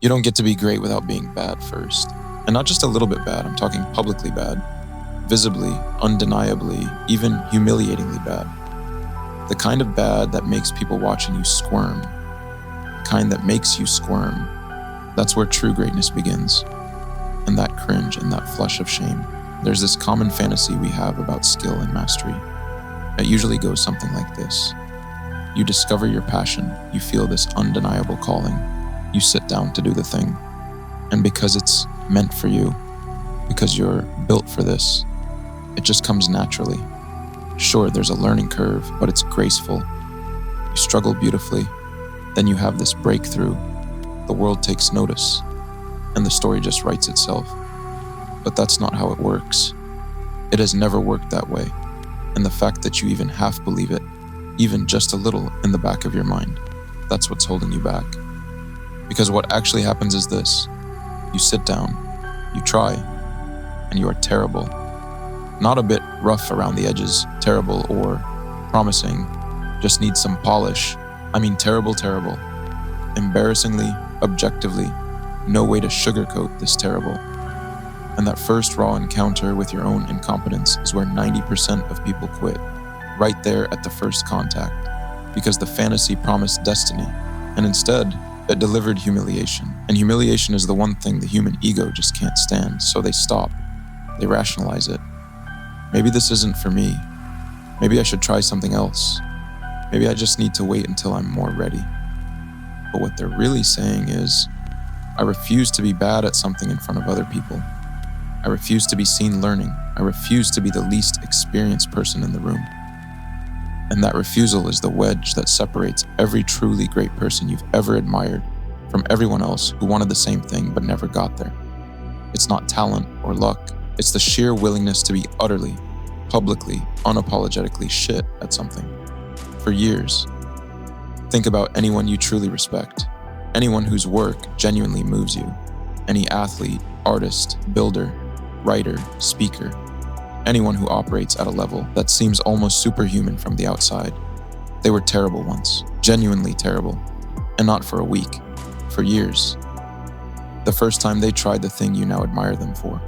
You don't get to be great without being bad first. And not just a little bit bad, I'm talking publicly bad, visibly, undeniably, even humiliatingly bad. The kind of bad that makes people watching you squirm. The kind that makes you squirm. That's where true greatness begins. And that cringe and that flush of shame. There's this common fantasy we have about skill and mastery. It usually goes something like this. You discover your passion, you feel this undeniable calling, you sit down to do the thing. And because it's meant for you, because you're built for this, it just comes naturally. Sure, there's a learning curve, but it's graceful. You struggle beautifully, then you have this breakthrough. The world takes notice, and the story just writes itself. But that's not how it works. It has never worked that way, and the fact that you even half believe it, even just a little in the back of your mind, that's what's holding you back. Because what actually happens is this. You sit down, you try, and you are terrible. Not a bit rough around the edges, terrible or promising, just need some polish. I mean terrible. Embarrassingly, objectively, no way to sugarcoat this terrible. And that first raw encounter with your own incompetence is where 90% of people quit, right there at the first contact, because the fantasy promised destiny, and instead, it delivered humiliation. And humiliation is the one thing the human ego just can't stand, so they stop. They rationalize it. Maybe this isn't for me. Maybe I should try something else. Maybe I just need to wait until I'm more ready. But what they're really saying is, I refuse to be bad at something in front of other people. I refuse to be seen learning. I refuse to be the least experienced person in the room. And that refusal is the wedge that separates every truly great person you've ever admired from everyone else who wanted the same thing but never got there. It's not talent or luck. It's the sheer willingness to be utterly, publicly, unapologetically shit at something. For years. Think about anyone you truly respect. Anyone whose work genuinely moves you. Any athlete, artist, builder, writer, speaker. Anyone who operates at a level that seems almost superhuman from the outside. They were terrible once, genuinely terrible, and not for a week, for years. The first time they tried the thing you now admire them for,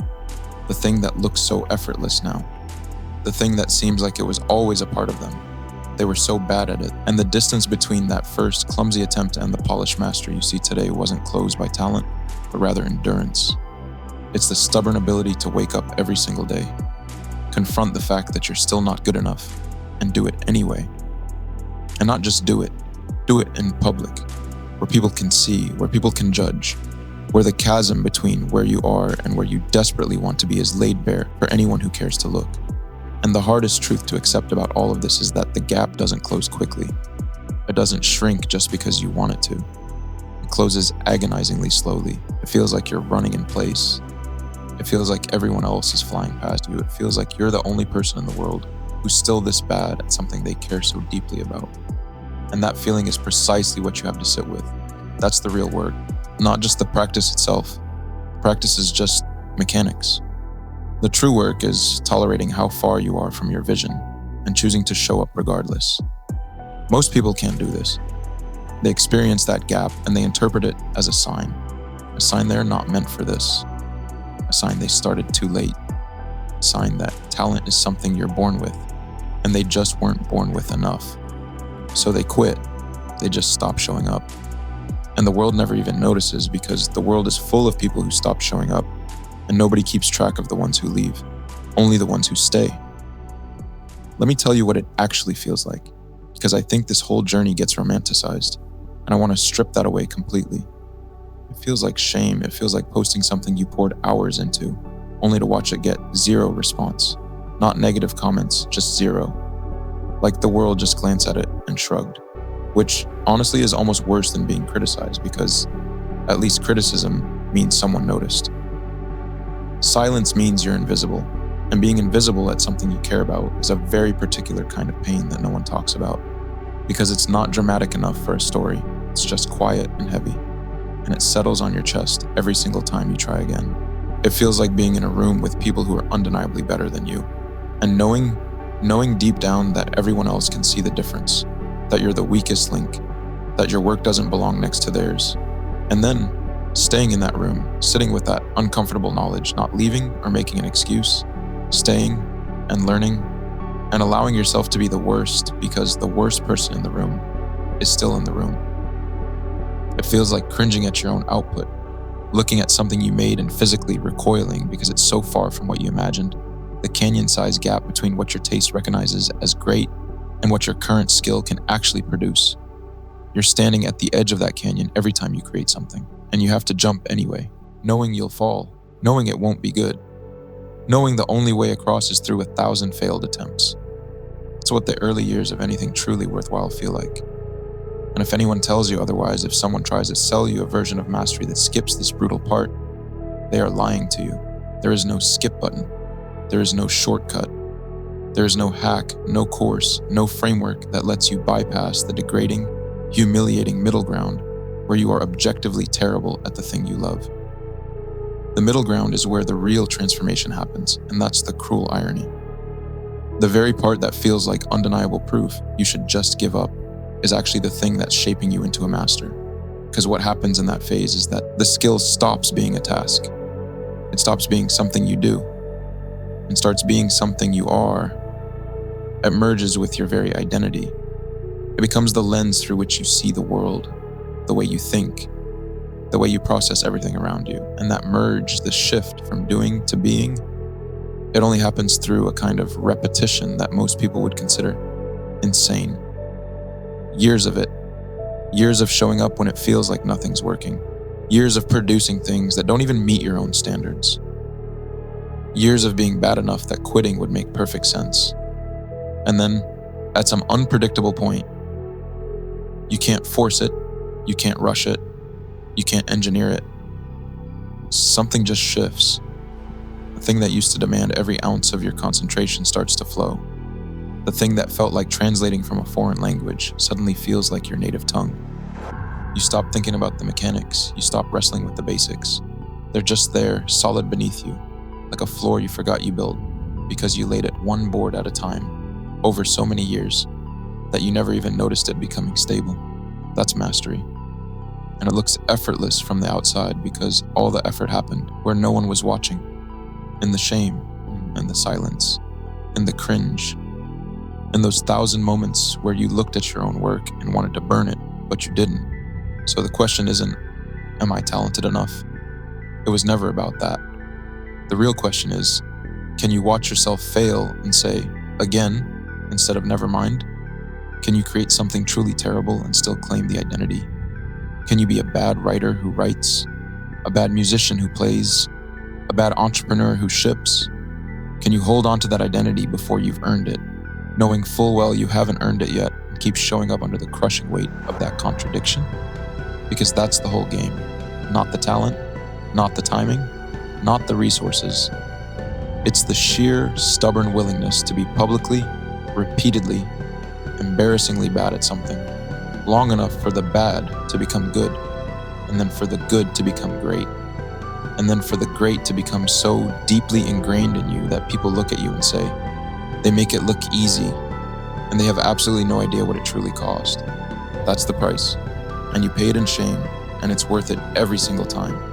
the thing that looks so effortless now, the thing that seems like it was always a part of them. They were so bad at it, and the distance between that first clumsy attempt and the polished master you see today wasn't closed by talent, but rather endurance. It's the stubborn ability to wake up every single day, confront the fact that you're still not good enough, and do it anyway. And not just do it in public, where people can see, where people can judge, where the chasm between where you are and where you desperately want to be is laid bare for anyone who cares to look. And the hardest truth to accept about all of this is that the gap doesn't close quickly. It doesn't shrink just because you want it to. It closes agonizingly slowly. It feels like you're running in place. It feels like everyone else is flying past you. It feels like you're the only person in the world who's still this bad at something they care so deeply about. And that feeling is precisely what you have to sit with. That's the real work, not just the practice itself. Practice is just mechanics. The true work is tolerating how far you are from your vision and choosing to show up regardless. Most people can't do this. They experience that gap and they interpret it as a sign they're not meant for this. A sign they started too late, a sign that talent is something you're born with, and they just weren't born with enough. So they quit, they just stop showing up. And the world never even notices because the world is full of people who stop showing up, and nobody keeps track of the ones who leave, only the ones who stay. Let me tell you what it actually feels like, because I think this whole journey gets romanticized, and I want to strip that away completely. It feels like shame. It feels like posting something you poured hours into, only to watch it get zero response. Not negative comments, just zero. Like the world just glanced at it and shrugged, which honestly is almost worse than being criticized because at least criticism means someone noticed. Silence means you're invisible, and being invisible at something you care about is a very particular kind of pain that no one talks about because it's not dramatic enough for a story. It's just quiet and heavy. And it settles on your chest every single time you try again. It feels like being in a room with people who are undeniably better than you, and knowing deep down that everyone else can see the difference, that you're the weakest link, that your work doesn't belong next to theirs. And then Staying in that room, sitting with that uncomfortable knowledge, not leaving or making an excuse, staying and learning and allowing yourself to be the worst because the worst person in the room is still in the room. It feels like cringing at your own output, looking at something you made and physically recoiling because it's so far from what you imagined. The canyon-sized gap between what your taste recognizes as great and what your current skill can actually produce. You're standing at the edge of that canyon every time you create something, and you have to jump anyway, knowing you'll fall, knowing it won't be good, knowing the only way across is through 1,000 failed attempts. It's what the early years of anything truly worthwhile feel like. And if anyone tells you otherwise, if someone tries to sell you a version of mastery that skips this brutal part, they are lying to you. There is no skip button. There is no shortcut. There is no hack, no course, no framework that lets you bypass the degrading, humiliating middle ground where you are objectively terrible at the thing you love. The middle ground is where the real transformation happens, and that's the cruel irony. The very part that feels like undeniable proof you should just give up is actually the thing that's shaping you into a master. Because what happens in that phase is that the skill stops being a task. It stops being something you do and starts being something you are. It merges with your very identity. It becomes the lens through which you see the world, the way you think, the way you process everything around you. And that merge, the shift from doing to being, it only happens through a kind of repetition that most people would consider insane. Years of it. Years of showing up when it feels like nothing's working. Years of producing things that don't even meet your own standards. Years of being bad enough that quitting would make perfect sense. And then, at some unpredictable point, you can't force it, you can't rush it, you can't engineer it. Something just shifts. The thing that used to demand every ounce of your concentration starts to flow. The thing that felt like translating from a foreign language suddenly feels like your native tongue. You stop thinking about the mechanics, you stop wrestling with the basics. They're just there, solid beneath you, like a floor you forgot you built because you laid it one board at a time, over so many years, that you never even noticed it becoming stable. That's mastery. And it looks effortless from the outside because all the effort happened where no one was watching, in the shame, in the silence, in the cringe, in those 1,000 moments where you looked at your own work and wanted to burn it, but you didn't. So the question isn't, am I talented enough? It was never about that. The real question is, can you watch yourself fail and say, again, instead of never mind? Can you create something truly terrible and still claim the identity? Can you be a bad writer who writes, a bad musician who plays, a bad entrepreneur who ships? Can you hold on to that identity before you've earned it, knowing full well you haven't earned it yet and keep showing up under the crushing weight of that contradiction? Because that's the whole game. Not the talent, not the timing, not the resources. It's the sheer, stubborn willingness to be publicly, repeatedly, embarrassingly bad at something, long enough for the bad to become good, and then for the good to become great, and then for the great to become so deeply ingrained in you that people look at you and say, they make it look easy, and they have absolutely no idea what it truly cost. That's the price, and you pay it in shame, and it's worth it every single time.